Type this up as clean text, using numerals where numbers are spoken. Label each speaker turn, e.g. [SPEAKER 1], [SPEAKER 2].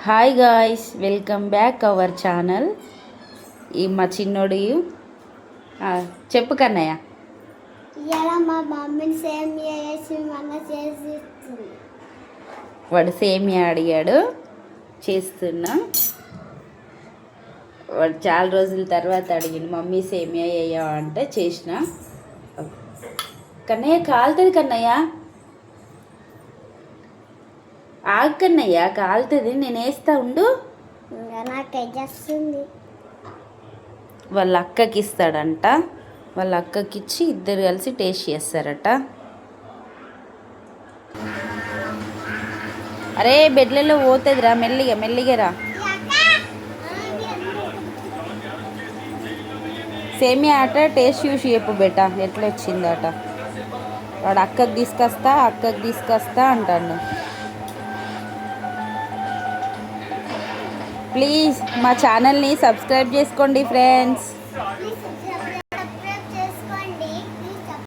[SPEAKER 1] Hi guys, welcome back our channel. ఈ మా చిన్నోడు చెప్పు కన్నయ్య.
[SPEAKER 2] ఇలా మా మమ్మీని సేమియా చేసి మన చేసి ఇస్తుంది.
[SPEAKER 1] వాడు సేమియా అడిగాడు, చేస్తున్నా. వాడు చాలా రోజుల తర్వాత అడిగిండు, మమ్మీ సేమియా వేయవా అంటే చేసిన. కన్నయ్య కాలుతుంది కన్నయ్య, ఆగు కన్నయ్య, కాలుతుంది, నేను వేస్తా ఉండు.
[SPEAKER 2] నాకు ఎగ్గేస్తుంది.
[SPEAKER 1] వాళ్ళ అక్కకి ఇస్తాడంట, వాళ్ళ అక్కకి ఇచ్చి ఇద్దరు కలిసి టేస్ట్ చేస్తారట. అరే బెడ్లలో పోతుందిరా, మెల్లిగా మెల్లిగా రా. సేమియా ఆట టేస్ట్ చూసి చెప్పు బెట, ఎట్లా వచ్చిందట. వాడు అక్కకి తీసుకొస్తా అంటాడు. ప్లీజ్ మా ఛానల్ని సబ్స్క్రైబ్ చేసుకోండి ఫ్రెండ్స్.